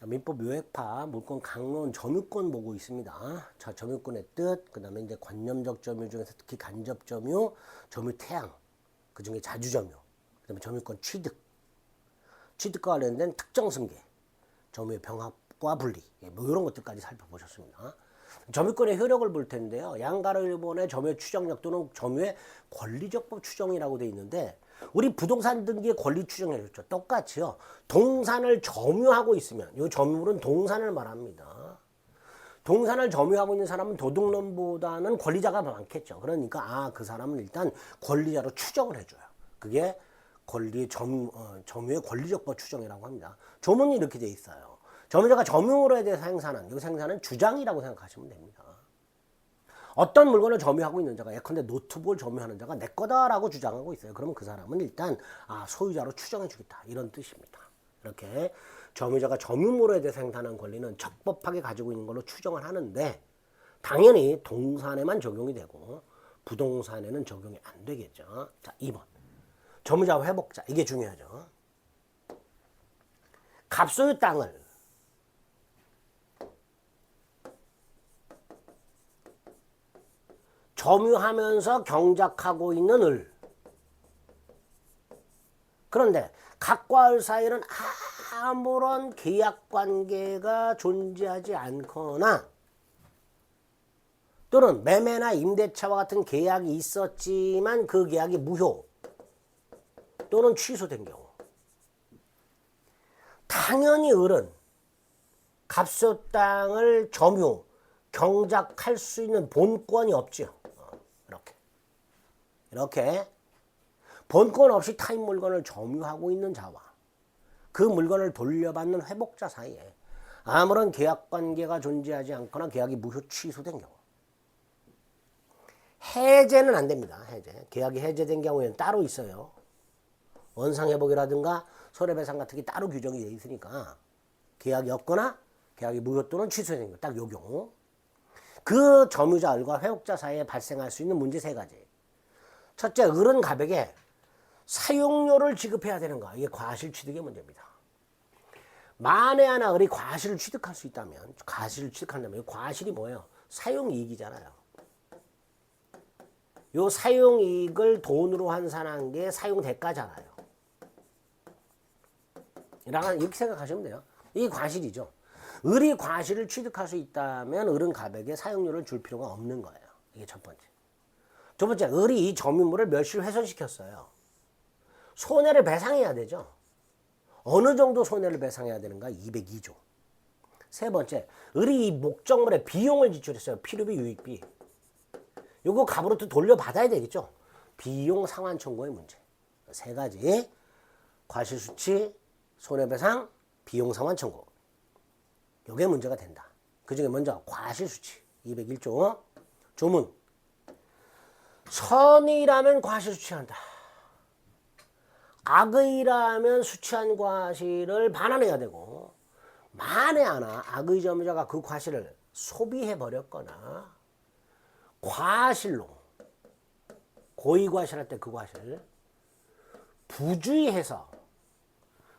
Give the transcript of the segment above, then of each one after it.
민법 요획파 물권 강론 점유권 보고 있습니다. 자, 점유권의 뜻, 그 다음에 이제 관념적 점유 중에서 특히 간접 점유, 점유 태양, 그 중에 자주 점유, 그 다음에 점유권 취득, 취득과 관련된 특정 승계, 점유의 병합과 분리, 뭐 이런 것들까지 살펴보셨습니다. 점유권의 효력을 볼 텐데요. 양가로 일본의 점유의 추정력 또는 점유의 권리적법 추정이라고 되어 있는데 우리 부동산 등기의 권리 추정해줬죠. 똑같이요. 동산을 점유하고 있으면 이 점유물은 동산을 말합니다. 동산을 점유하고 있는 사람은 도둑놈보다는 권리자가 많겠죠. 그러니까 그 사람은 일단 권리자로 추정을 해줘요. 그게 점유의 권리적법 추정이라고 합니다. 조문이 이렇게 돼 있어요. 점유자가 점유물에 대해서 행사하는 이 생사는 주장이라고 생각하시면 됩니다. 어떤 물건을 점유하고 있는 자가 예컨대 노트북을 점유하는 자가 내 거다라고 주장하고 있어요. 그러면 그 사람은 일단 소유자로 추정해 주겠다 이런 뜻입니다. 이렇게 점유자가 점유물에 대해서 행사하는 권리는 적법하게 가지고 있는 걸로 추정을 하는데 당연히 동산에만 적용이 되고 부동산에는 적용이 안 되겠죠. 자, 2번 점유자 회복자, 이게 중요하죠. 갑소유 땅을 점유하면서 경작하고 있는 을. 그런데 각과 을 사이에는 아무런 계약관계가 존재하지 않거나 또는 매매나 임대차와 같은 계약이 있었지만 그 계약이 무효 또는 취소된 경우, 당연히 을은 갑소 땅을 점유, 경작할 수 있는 본권이 없죠. 이렇게 본권 없이 타인 물건을 점유하고 있는 자와 그 물건을 돌려받는 회복자 사이에 아무런 계약관계가 존재하지 않거나 계약이 무효 취소된 경우, 해제는 안 됩니다. 해제. 계약이 해제된 경우에는 따로 있어요. 원상회복이라든가 손해배상 같은 게 따로 규정이 되어 있으니까 계약이 없거나 계약이 무효 또는 취소된 거, 딱 요 경우. 그 점유자 을과 회복자 사이에 발생할 수 있는 문제 세 가지. 첫째, 을은 갑에게 사용료를 지급해야 되는가? 이게 과실 취득의 문제입니다. 만에 하나 을이 과실을 취득할 수 있다면, 과실을 취득한다면, 과실이 뭐예요? 사용이익이잖아요. 요 사용이익을 돈으로 환산한 게 사용대가잖아요. 이렇게 생각하시면 돼요. 이게 과실이죠. 을이 과실을 취득할 수 있다면 을은 갑에게 사용료를 줄 필요가 없는 거예요. 이게 첫 번째. 두 번째, 을이 이 점유물을 멸실 훼손시켰어요. 손해를 배상해야 되죠. 어느 정도 손해를 배상해야 되는가? 202조. 세 번째, 을이 이 목적물에 비용을 지출했어요. 필요비, 유익비. 요거 갑으로부터 돌려받아야 되겠죠. 비용 상환 청구의 문제. 세 가지. 과실수취, 손해배상, 비용 상환 청구. 요게 문제가 된다. 그 중에 먼저 과실수취. 201조. 조문. 선의라면 과실 수취한다. 악의라면 수취한 과실을 반환해야 되고, 만에 하나 악의 점유자가 그 과실을 소비해 버렸거나 과실로 고의 과실할 때 그 과실 부주의해서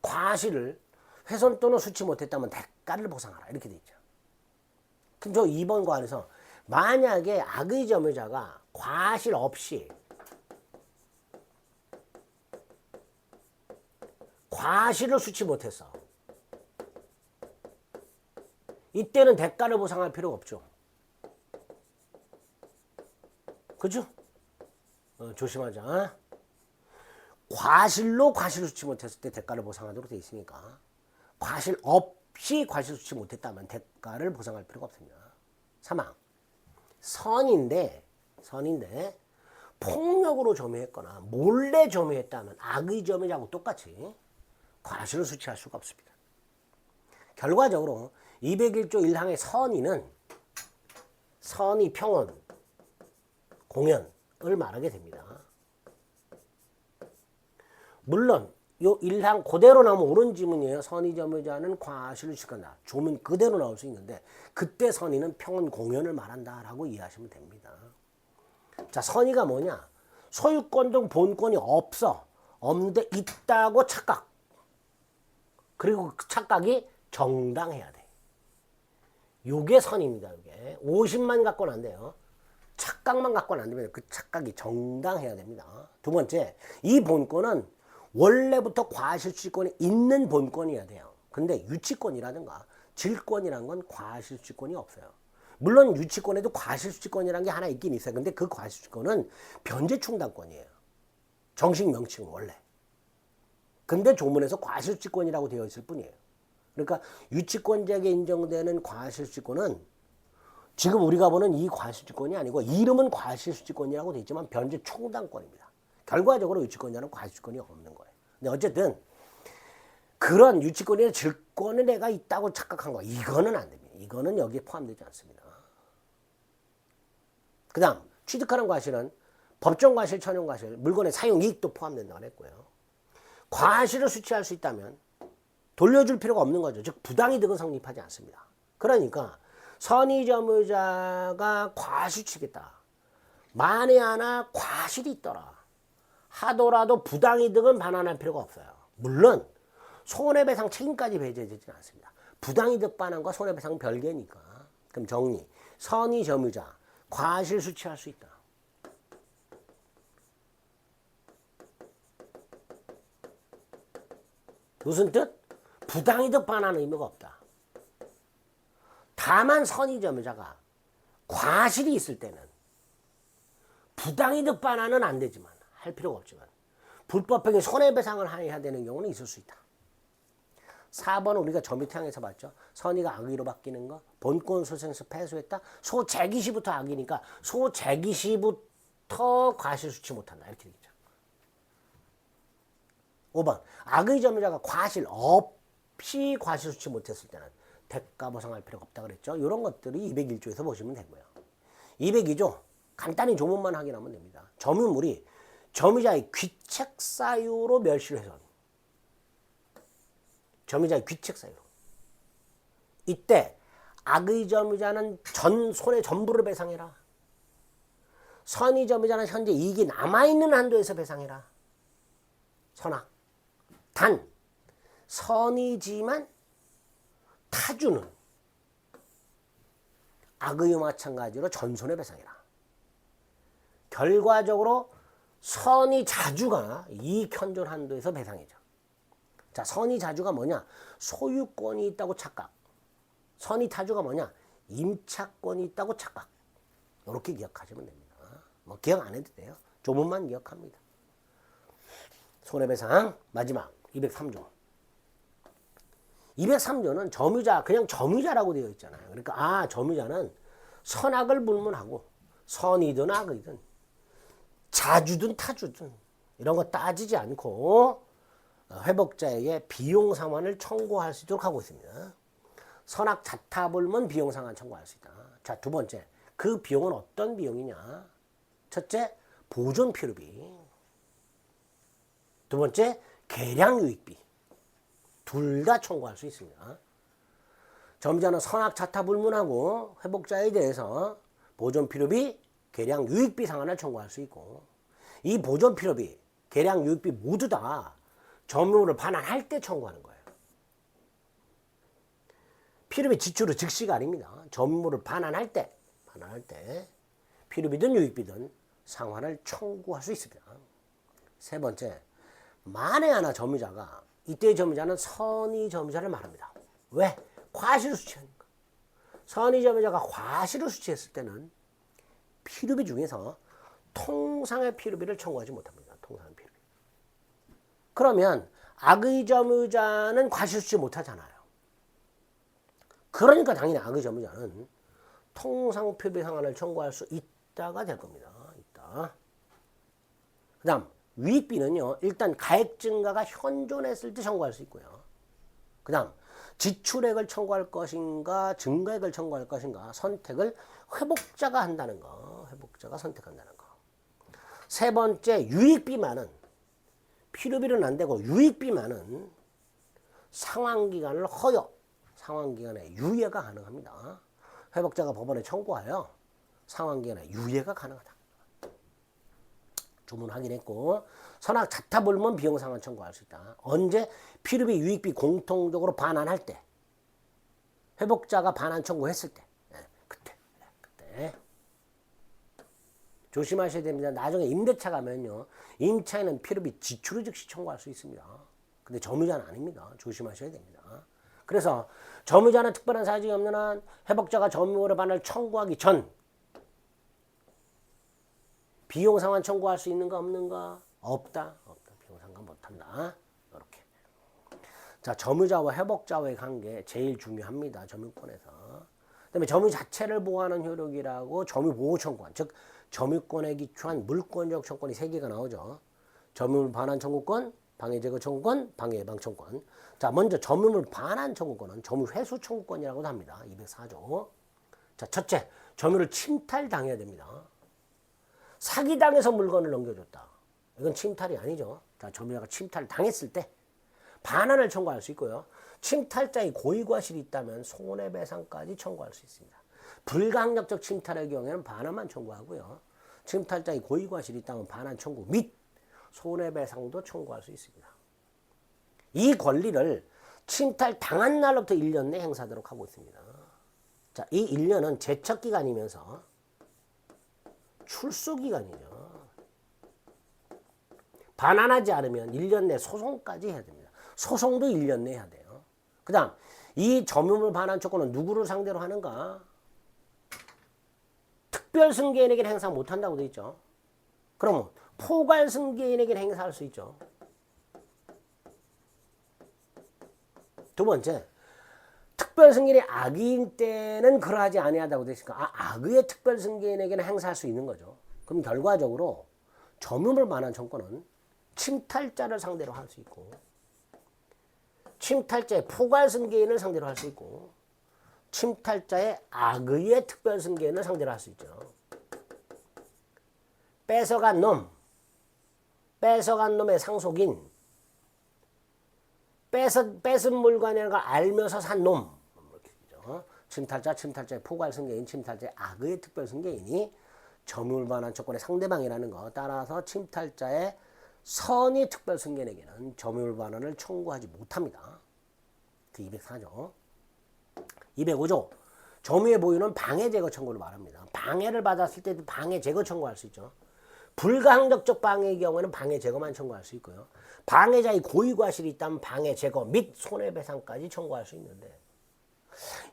과실을 훼손 또는 수취 못했다면 대가를 보상하라 이렇게 돼 있죠. 그럼 저 2번 관에서 만약에 악의 점유자가 과실 없이 과실을 수취 못했어. 이때는 대가를 보상할 필요가 없죠. 그죠? 조심하자. 과실로 과실 수취 못했을 때 대가를 보상하도록 되어 있으니까 과실 없이 과실 수취 못했다면 대가를 보상할 필요가 없습니다. 사망. 선인데 폭력으로 점유했거나 몰래 점유했다면 악의 점유자하고 똑같이 과실을 수취할 수가 없습니다. 결과적으로 201조 1항의 선의 평온, 공연을 말하게 됩니다. 물론 요 1항 그대로 나오면 옳은 지문이에요. 선의 점유자는 과실을 취득한다. 조문 그대로 나올 수 있는데 그때 선의는 평온 공연을 말한다라고 이해하시면 됩니다. 자, 선의가 뭐냐? 소유권 등 본권이 없는데 있다고 착각. 그리고 그 착각이 정당해야 돼. 요게 선입니다. 요게 50만 갖고는 안 돼요. 착각만 갖고는 안 됩니다. 그 착각이 정당해야 됩니다. 두 번째, 이 본권은 원래부터 과실수취권이 있는 본권이어야 돼요. 근데 유치권이라든가 질권이란 건 과실수취권이 없어요. 물론 유치권에도 과실수취권이라는 게 하나 있긴 있어요. 근데 그 과실수취권은 변제충당권이에요. 정식 명칭은 원래. 근데 조문에서 과실수취권이라고 되어 있을 뿐이에요. 그러니까 유치권자에게 인정되는 과실수취권은 지금 우리가 보는 이 과실수취권이 아니고 이름은 과실수취권이라고 되어 있지만 변제충당권입니다. 결과적으로 유치권자는 과실수취권이 없는 거예요. 근데 어쨌든 그런 유치권이나 질권에 내가 있다고 착각한 거 이거는 안 됩니다. 이거는 여기에 포함되지 않습니다. 그 다음 취득하는 과실은 법정과실, 천연과실, 물건의 사용이익도 포함된다고 했고요. 과실을 수취할 수 있다면 돌려줄 필요가 없는 거죠. 즉 부당이득은 성립하지 않습니다. 그러니까 선의점유자가 과실치겠다. 만에 하나 과실이 있더라 하더라도 부당이득은 반환할 필요가 없어요. 물론 손해배상 책임까지 배제되지는 않습니다. 부당이득 반환과 손해배상은 별개니까. 그럼 정리. 선의점유자 과실 수취할 수 있다. 무슨 뜻? 부당이득 반환 의무가 없다. 다만 선의점유자가 과실이 있을 때는 부당이득 반환은 안 되지만 할 필요가 없지만 불법행위 손해배상을 해야 되는 경우는 있을 수 있다. 4번 우리가 점유태양에서 봤죠. 선의가 악의로 바뀌는 거. 본권 소생에서 패소했다. 소재기시부터 악이니까 소재기시부터 과실수취 못한다. 이렇게 되겠죠. 5번 악의 점유자가 과실 없이 과실수취 못했을 때는 대가 보상할 필요가 없다 그랬죠. 이런 것들이 201조에서 보시면 되고요. 202조 간단히 조문만 확인하면 됩니다. 점유물이 점유자의 귀책 사유로 멸실훼손. 점유자의 귀책 사유로. 이때 악의 점유자는 전 손해 전부를 배상해라. 선의 점유자는 현재 이익이 남아있는 한도에서 배상해라. 선악. 단 선이지만 타주는 악의와 마찬가지로 전손해 배상해라. 결과적으로 선의 자주가 이익 현존 한도에서 배상이죠. 자, 선의 자주가 뭐냐? 소유권이 있다고 착각. 선의 타주가 뭐냐? 임차권이 있다고 착각. 이렇게 기억하시면 됩니다. 뭐 기억 안 해도 돼요. 조문만 기억합니다. 손해배상 마지막 203조. 203조는 점유자 그냥 점유자라고 되어 있잖아요. 그러니까 점유자는 선악을 불문하고 선이든 악이든 자주든 타주든 이런 거 따지지 않고 회복자에게 비용 상환을 청구할 수 있도록 하고 있습니다. 선악 자타불문 비용 상환 청구할 수 있다. 자, 두 번째. 그 비용은 어떤 비용이냐? 첫째, 보존 필요비. 두 번째, 계량 유익비. 둘 다 청구할 수 있습니다. 점유자는 선악 자타불문하고 회복자에 대해서 보존 필요비, 계량 유익비 상환을 청구할 수 있고 이 보존 필요비, 계량 유익비 모두 다 점유물을 반환할 때 청구하는 거예요. 필요비 지출은 즉시가 아닙니다. 점유물을 반환할 때 필요비든 유익비든 상환을 청구할 수 있습니다. 세 번째, 만에 하나 점유자가 이때의 점유자는 선의 점유자를 말합니다. 왜? 과실을 수취하니까. 선의 점유자가 과실을 수취했을 때는 필요비 중에서 통상의 필요비를 청구하지 못합니다. 통상의 필요비. 그러면 악의 점유자는 과실 수취 못하잖아요. 그러니까 당연히 악의 점유자는 통상 필요비 상환을 청구할 수 있다가 될 겁니다. 있다. 그 다음 유익비는요. 일단 가액 증가가 현존했을 때 청구할 수 있고요. 그 다음 지출액을 청구할 것인가 증가액을 청구할 것인가 선택을 회복자가 한다는 거. 회복자가 선택한다는 거. 세 번째 유익비만은 필요비는 안 되고 유익비만은 상환기간을 허용. 상환기간에 유예가 가능합니다. 회복자가 법원에 청구하여 상환기간에 유예가 가능하다. 주문 확인했고 선악 자타불문 비용상환 청구할 수 있다. 언제? 필요비 유익비 공통적으로 반환할 때. 회복자가 반환 청구했을 때. 그때. 조심하셔야 됩니다. 나중에 임대차 가면요. 임차인은 필요비 지출을 즉시 청구할 수 있습니다. 근데 점유자는 아닙니다. 조심하셔야 됩니다. 그래서 점유자는 특별한 사정이 없는 한 회복자가 점유물의 반환을 청구하기 전 비용 상환 청구할 수 있는가 없는가? 없다. 비용 상환 못한다. 이렇게. 자, 점유자와 회복자와의 관계 제일 중요합니다. 점유권에서. 그다음에 점유 자체를 보호하는 효력이라고 점유보호 청구권, 즉 점유권에 기초한 물권적 청구권이 3개가 나오죠. 점유물 반환 청구권, 방해 제거 청구권, 방해 예방 청구권. 자, 먼저 점유물 반환 청구권은 점유 회수 청구권이라고도 합니다. 204조. 자, 첫째, 점유를 침탈당해야 됩니다. 사기당해서 물건을 넘겨줬다. 이건 침탈이 아니죠. 자, 점유자가 침탈을 당했을 때 반환을 청구할 수 있고요. 침탈자의 고의과실이 있다면 손해배상까지 청구할 수 있습니다. 불가항력적 침탈의 경우에는 반환만 청구하고요. 침탈자의 고의과실이 있다면 반환 청구 및 손해배상도 청구할 수 있습니다. 이 권리를 침탈 당한 날로부터 1년 내 행사하도록 하고 있습니다. 자, 이 1년은 제척기간이면서 출소기간이죠. 반환하지 않으면 1년 내 소송까지 해야 됩니다. 소송도 1년 내 해야 돼요. 그 다음 이 점유물 반환 조건은 누구를 상대로 하는가? 특별승계인에게는 행사 못한다고 되어 있죠. 그러면 포괄승계인에게는 행사할 수 있죠. 두 번째, 특별승계인이 악의인 때는 그러하지 아니하다고 되어 있으니까 악의의 특별승계인에게는 행사할 수 있는 거죠. 그럼 결과적으로 점유물 반환 청구는 침탈자를 상대로 할 수 있고 침탈자의 포괄승계인을 상대로 할 수 있고 침탈자의 악의의 특별승계인을 상대로 할 수 있죠. 뺏어간 놈의 상속인, 뺏은 물건이라는 걸 알면서 산 놈. 침탈자의 포괄승계인, 침탈자의 악의의 특별승계인이 점유물 반환 조건의 상대방이라는 거. 따라서 침탈자의 선의 특별승계인에게는 점유물 반환을 청구하지 못합니다. 그 204조. 205조. 점유의 보유는 방해 제거 청구를 말합니다. 방해를 받았을 때도 방해 제거 청구할 수 있죠. 불가항력적 방해의 경우에는 방해 제거만 청구할 수 있고요. 방해자의 고의과실이 있다면 방해 제거 및 손해배상까지 청구할 수 있는데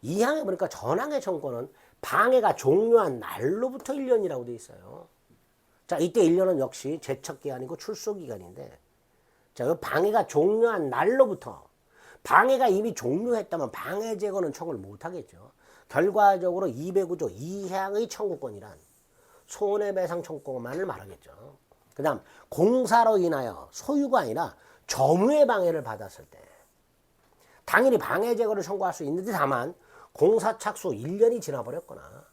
이 항에 보니까 전항의 청구는 방해가 종료한 날로부터 1년이라고 되어 있어요. 자, 이때 1년은 역시 제척기간이고 출소기간인데 자, 방해가 종료한 날로부터 방해가 이미 종료했다면 방해 제거는 청구를 못하겠죠. 결과적으로 209조 2항의 청구권이란 손해배상 청구권만을 말하겠죠. 그 다음 공사로 인하여 소유가 아니라 점유의 방해를 받았을 때 당연히 방해 제거를 청구할 수 있는데 다만 공사 착수 1년이 지나버렸거나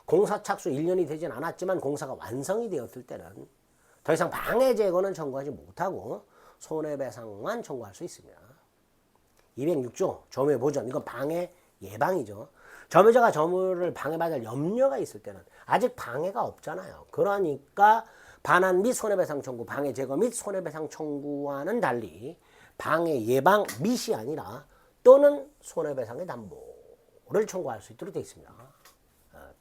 공사 착수 1년이 되진 않았지만 공사가 완성이 되었을 때는 더 이상 방해 제거는 청구하지 못하고 손해배상만 청구할 수 있습니다. 206조 점유의 보전. 이건 방해 예방이죠. 점유자가 점유를 방해받을 염려가 있을 때는 아직 방해가 없잖아요. 그러니까 반환 및 손해배상 청구, 방해 제거 및 손해배상 청구와는 달리 방해 예방 및이 아니라 또는 손해배상의 담보를 청구할 수 있도록 되어 있습니다.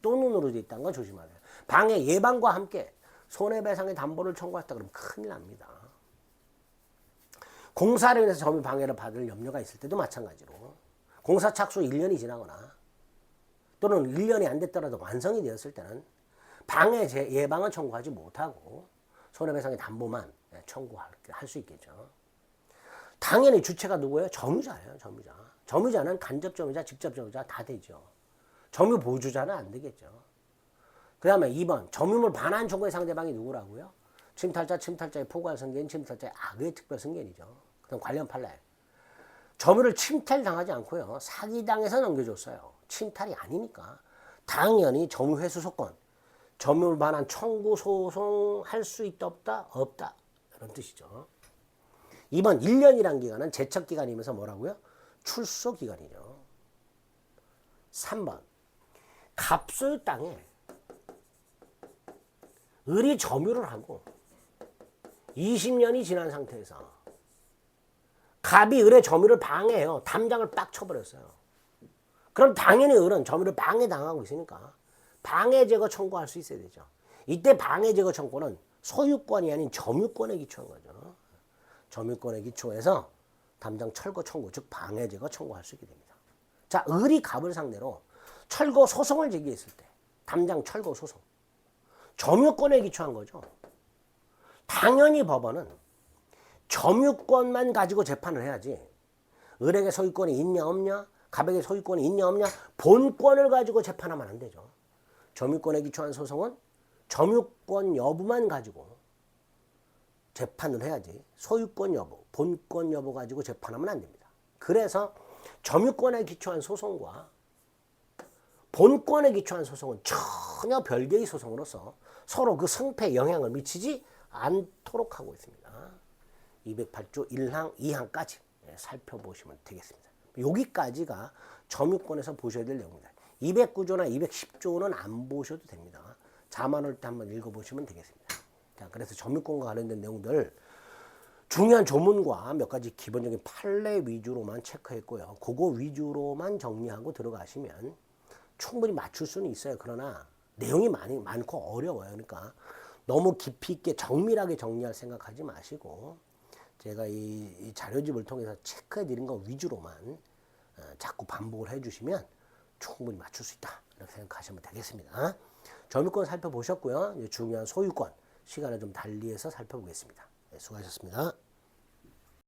또는으로 되어 있다는 건 조심하세요. 방해 예방과 함께 손해배상의 담보를 청구했다 그러면 큰일 납니다. 공사로 인해서 점유 방해를 받을 염려가 있을 때도 마찬가지로 공사 착수 1년이 지나거나 또는 1년이 안 됐더라도 완성이 되었을 때는 방해 예방은 청구하지 못하고 손해배상의 담보만 청구할 수 있겠죠. 당연히 주체가 누구예요? 점유자예요. 점유자는 간접 점유자, 직접 점유자 다 되죠. 점유 보유자는 안 되겠죠. 그 다음에 2번 점유물 반환 청구의 상대방이 누구라고요? 침탈자의 포괄승계인, 침탈자의 악의 특별승계인이죠. 그럼 관련 판례. 점유를 침탈당하지 않고요. 사기당해서 넘겨줬어요. 침탈이 아니니까 당연히 점유회수소권, 점유물 반환 청구 소송할 수 있다 없다? 없다. 이런 뜻이죠. 2번 1년이란 기간은 제척기간이면서 뭐라고요? 출소기간이죠. 3번 갑소유 땅에 을이 점유를 하고 20년이 지난 상태에서 갑이 을의 점유를 방해해요. 담장을 빡 쳐버렸어요. 그럼 당연히 을은 점유를 방해당하고 있으니까 방해제거 청구할 수 있어야 되죠. 이때 방해제거 청구는 소유권이 아닌 점유권에 기초한 거죠. 점유권에 기초해서 담당 철거 청구, 즉 방해제거 청구할 수 있게 됩니다. 자, 을이 갑을 상대로 철거 소송을 제기했을 때 담당 철거 소송, 점유권에 기초한 거죠. 당연히 법원은 점유권만 가지고 재판을 해야지 을에게 소유권이 있냐 없냐, 갑에게 소유권이 있냐 없냐, 본권을 가지고 재판하면 안 되죠. 점유권에 기초한 소송은 점유권 여부만 가지고 재판을 해야지 소유권 여부, 본권 여부 가지고 재판하면 안 됩니다. 그래서 점유권에 기초한 소송과 본권에 기초한 소송은 전혀 별개의 소송으로서 서로 그 승패에 영향을 미치지 않도록 하고 있습니다. 208조 1항, 2항까지 살펴보시면 되겠습니다. 여기까지가 점유권에서 보셔야 될 내용입니다. 209조나 210조는 안 보셔도 됩니다. 자만할 때 한번 읽어보시면 되겠습니다. 자, 그래서 점유권과 관련된 내용들 중요한 조문과 몇 가지 기본적인 판례 위주로만 체크했고요. 그거 위주로만 정리하고 들어가시면 충분히 맞출 수는 있어요. 그러나 내용이 많고 어려워요. 그러니까 너무 깊이 있게 정밀하게 정리할 생각하지 마시고 제가 이 자료집을 통해서 체크해드린 거 위주로만 자꾸 반복을 해주시면 충분히 맞출 수 있다. 이렇게 생각하시면 되겠습니다. 점유권 살펴보셨고요. 중요한 소유권 시간을 좀 달리해서 살펴보겠습니다. 네, 수고하셨습니다.